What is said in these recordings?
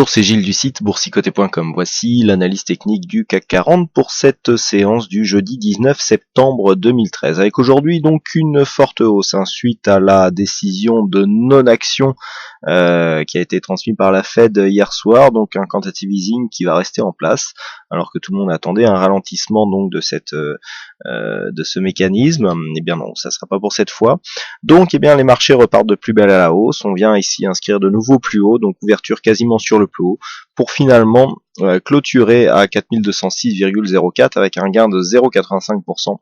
Bonjour, c'est Gilles du site boursicoté.com. Voici l'analyse technique du CAC 40 pour cette séance du jeudi 19 septembre 2013. Avec aujourd'hui donc une forte hausse suite à la décision de non-action qui a été transmise par la Fed hier soir, donc un quantitative easing qui va rester en place, alors que tout le monde attendait un ralentissement donc de ce mécanisme. Eh bien non, ça sera pas pour cette fois. Donc eh bien les marchés repartent de plus belle à la hausse. On vient ici inscrire de nouveaux plus hauts, donc ouverture quasiment sur le plus haut, pour finalement clôturer à 4206,04 avec un gain de 0,85%.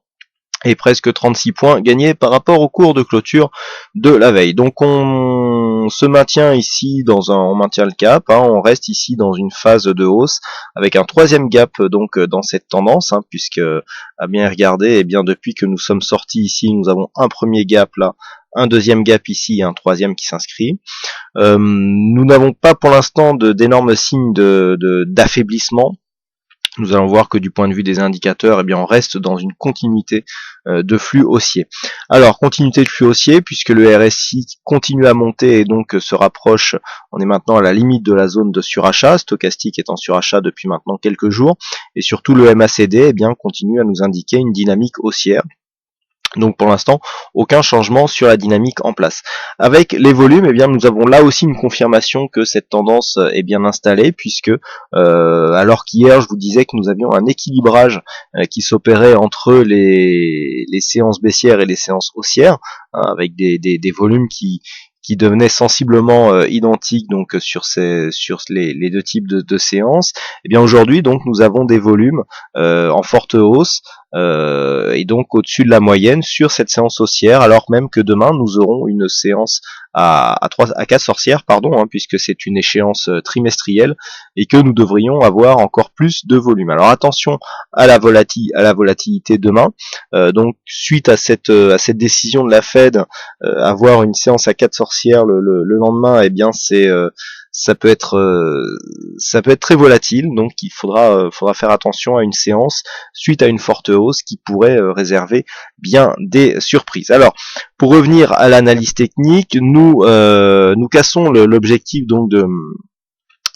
Et presque 36 points gagnés par rapport au cours de clôture de la veille. Donc on se maintient ici on maintient le cap, on reste ici dans une phase de hausse avec un troisième gap donc dans cette tendance, puisque à bien regarder, eh bien depuis que nous sommes sortis ici, nous avons un premier gap là, un deuxième gap ici et un troisième qui s'inscrit. Nous n'avons pas pour l'instant d'énormes signes d'affaiblissement. Nous allons voir que du point de vue des indicateurs, eh bien on reste dans une continuité de flux haussier. Alors, continuité de flux haussier, puisque le RSI continue à monter et donc se rapproche, on est maintenant à la limite de la zone de surachat, stochastique est en surachat depuis maintenant quelques jours, et surtout le MACD eh bien, continue à nous indiquer une dynamique haussière. Donc pour l'instant, aucun changement sur la dynamique en place. Avec les volumes, eh bien nous avons là aussi une confirmation que cette tendance est bien installée, puisque alors qu'hier je vous disais que nous avions un équilibrage qui s'opérait entre les séances baissières et les séances haussières, avec des volumes qui devenaient sensiblement identiques donc sur les deux types de séances. Et bien aujourd'hui donc nous avons des volumes en forte hausse et donc au-dessus de la moyenne sur cette séance haussière, alors même que demain nous aurons une séance à 4 sorcières, puisque c'est une échéance trimestrielle et que nous devrions avoir encore plus de volume. Alors attention à la volatilité demain. Donc suite à cette décision de la Fed, avoir une séance à 4 sorcières le lendemain, eh bien ça peut être très volatile, donc il faudra faire attention à une séance suite à une forte hausse qui pourrait réserver bien des surprises. Alors, pour revenir à l'analyse technique, nous cassons l'objectif donc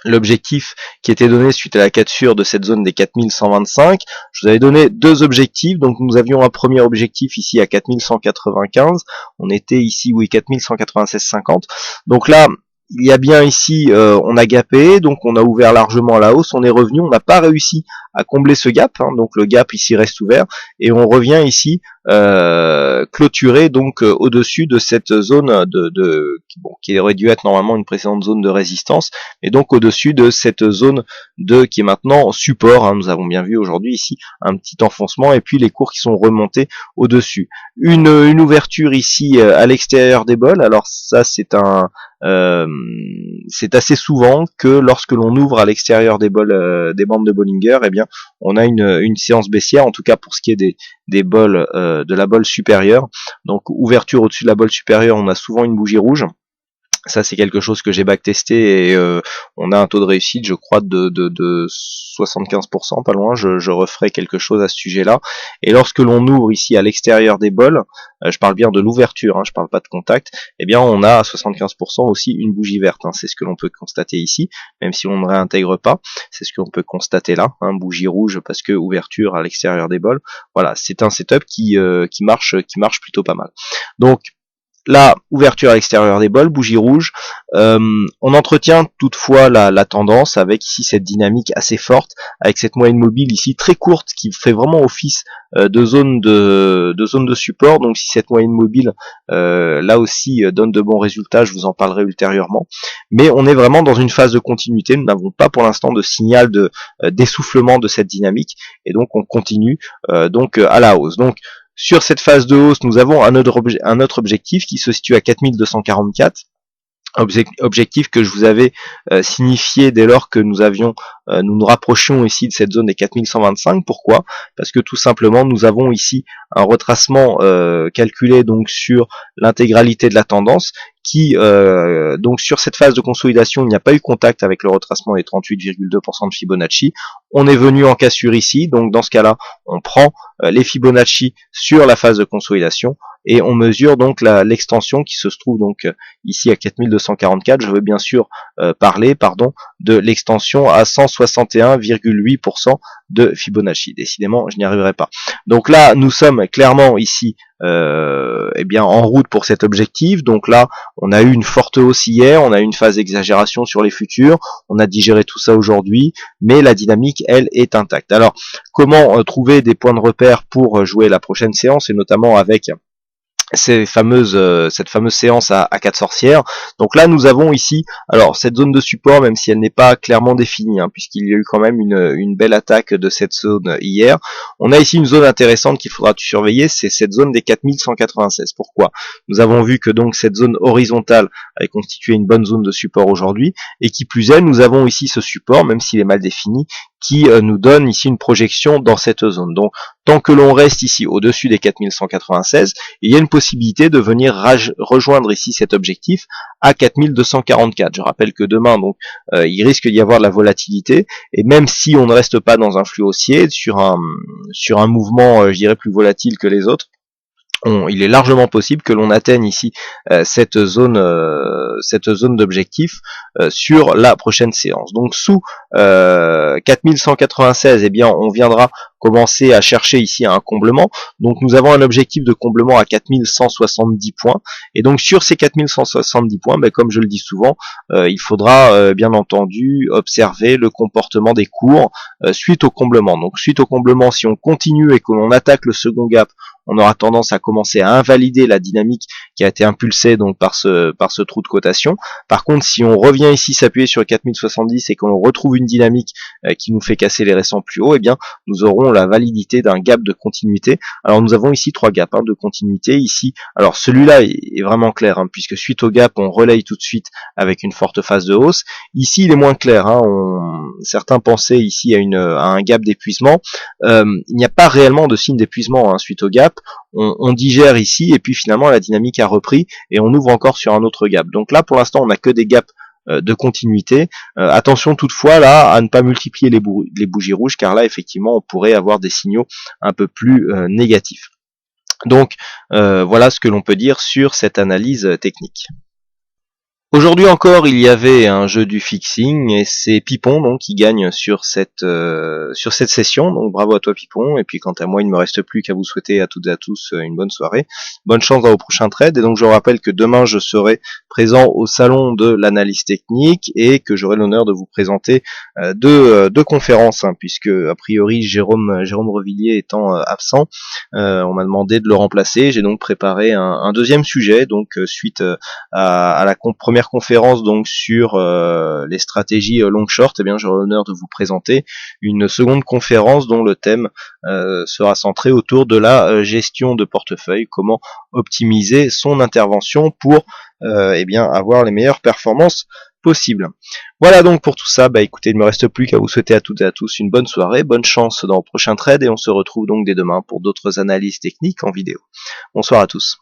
l'objectif qui était donné suite à la cassure de cette zone des 4125. Je vous avais donné deux objectifs, donc nous avions un premier objectif ici à 4195, on était ici, 4196,50, donc là, il y a bien ici, on a gapé, donc on a ouvert largement à la hausse, on est revenu, on n'a pas réussi à combler ce gap, donc le gap ici reste ouvert, et on revient ici clôturer donc au-dessus de cette zone qui aurait dû être normalement une précédente zone de résistance, et donc au-dessus de cette zone qui est maintenant support. Nous avons bien vu aujourd'hui ici un petit enfoncement, et puis les cours qui sont remontés au-dessus. Une ouverture ici à l'extérieur des bols. Alors ça c'est c'est assez souvent que lorsque l'on ouvre à l'extérieur des bandes de Bollinger, eh bien on a une séance baissière, en tout cas pour ce qui est des bols de la bolle supérieure. Donc ouverture au-dessus de la bolle supérieure, on a souvent une bougie rouge. Ça c'est quelque chose que j'ai backtesté et on a un taux de réussite, je crois, de 75%, pas loin. Je referai quelque chose à ce sujet-là. Et lorsque l'on ouvre ici à l'extérieur des bols, je parle bien de l'ouverture, je parle pas de contact, eh bien on a à 75% aussi une bougie verte. C'est ce que l'on peut constater ici, même si on ne réintègre pas. C'est ce qu'on peut constater là, bougie rouge parce que ouverture à l'extérieur des bols. Voilà, c'est un setup qui marche plutôt pas mal. Donc là, ouverture à l'extérieur des bols, bougie rouge. On entretient toutefois la tendance avec ici cette dynamique assez forte, avec cette moyenne mobile ici très courte qui fait vraiment office de zone de support. Donc si cette moyenne mobile là aussi donne de bons résultats, je vous en parlerai ultérieurement. Mais on est vraiment dans une phase de continuité. Nous n'avons pas pour l'instant de signal d'essoufflement de cette dynamique, et donc on continue donc à la hausse. Donc sur cette phase de hausse, nous avons un autre objectif qui se situe à 4244. Objectif que je vous avais signifié dès lors que nous nous rapprochions ici de cette zone des 4125. Pourquoi? Parce que tout simplement nous avons ici un retracement calculé donc sur l'intégralité de la tendance qui donc sur cette phase de consolidation, il n'y a pas eu contact avec le retracement des 38,2% de Fibonacci. On est venu en cassure ici, donc dans ce cas-là, on prend les Fibonacci sur la phase de consolidation et on mesure donc l'extension qui se trouve donc ici à 4244. Je veux bien sûr parler de l'extension à 161,8% de Fibonacci. Décidément, je n'y arriverai pas. Donc là, nous sommes clairement ici en route pour cet objectif. Donc là, on a eu une forte hausse hier, on a eu une phase d'exagération sur les futurs, on a digéré tout ça aujourd'hui, mais la dynamique, elle, est intacte. Alors, comment trouver des points de repère pour jouer la prochaine séance, et notamment avec cette fameuse séance à 4 sorcières. Donc là, nous avons ici, alors cette zone de support, même si elle n'est pas clairement définie, puisqu'il y a eu quand même une belle attaque de cette zone hier. On a ici une zone intéressante qu'il faudra surveiller, c'est cette zone des 4196. Pourquoi? Nous avons vu que donc cette zone horizontale avait constitué une bonne zone de support aujourd'hui, et qui plus est, nous avons ici ce support, même s'il est mal défini, qui nous donne ici une projection dans cette zone. Donc, tant que l'on reste ici au-dessus des 4196, il y a une possibilité de venir rejoindre ici cet objectif à 4244. Je rappelle que demain, donc, il risque d'y avoir de la volatilité, et même si on ne reste pas dans un flux haussier, sur un mouvement, je dirais, plus volatile que les autres, il est largement possible que l'on atteigne ici cette zone d'objectif sur la prochaine séance. Donc sous 4196, eh bien on viendra commencer à chercher ici un comblement. Donc nous avons un objectif de comblement à 4170 points. Et donc sur ces 4170 points, comme je le dis souvent, il faudra bien entendu observer le comportement des cours suite au comblement. Donc suite au comblement, si on continue et que l'on attaque le second gap, on aura tendance à commencer à invalider la dynamique qui a été impulsée donc par ce trou de cotation. Par contre, si on revient ici s'appuyer sur 4070 et qu'on retrouve une dynamique qui nous fait casser les récents plus haut, eh bien nous aurons la validité d'un gap de continuité. Alors nous avons ici 3 gaps de continuité ici. Alors celui-là est vraiment clair, puisque suite au gap on relaye tout de suite avec une forte phase de hausse. Ici il est moins clair, certains pensaient ici à un gap d'épuisement. Il n'y a pas réellement de signe d'épuisement suite au gap. On digère ici et puis finalement la dynamique a repris et on ouvre encore sur un autre gap. Donc là pour l'instant on n'a que des gaps de continuité. Attention toutefois là à ne pas multiplier les bougies rouges, car là effectivement on pourrait avoir des signaux un peu plus négatifs. Donc voilà ce que l'on peut dire sur cette analyse technique. Aujourd'hui encore, il y avait un jeu du fixing et c'est Pipon donc qui gagne sur cette session. Donc bravo à toi Pipon. Et puis quant à moi, il ne me reste plus qu'à vous souhaiter à toutes et à tous une bonne soirée, bonne chance dans vos prochains trades. Et donc je rappelle que demain je serai présent au salon de l'analyse technique et que j'aurai l'honneur de vous présenter deux conférences, puisque a priori Jérôme Revillier étant absent, on m'a demandé de le remplacer. J'ai donc préparé un deuxième sujet, donc suite à la première conférence donc sur les stratégies long short, eh bien j'aurai l'honneur de vous présenter une seconde conférence dont le thème sera centré autour de la gestion de portefeuille, comment optimiser son intervention pour avoir les meilleures performances possibles. Voilà donc pour tout ça. Écoutez, il ne me reste plus qu'à vous souhaiter à toutes et à tous une bonne soirée, bonne chance dans le prochain trade et on se retrouve donc dès demain pour d'autres analyses techniques en vidéo. Bonsoir à tous.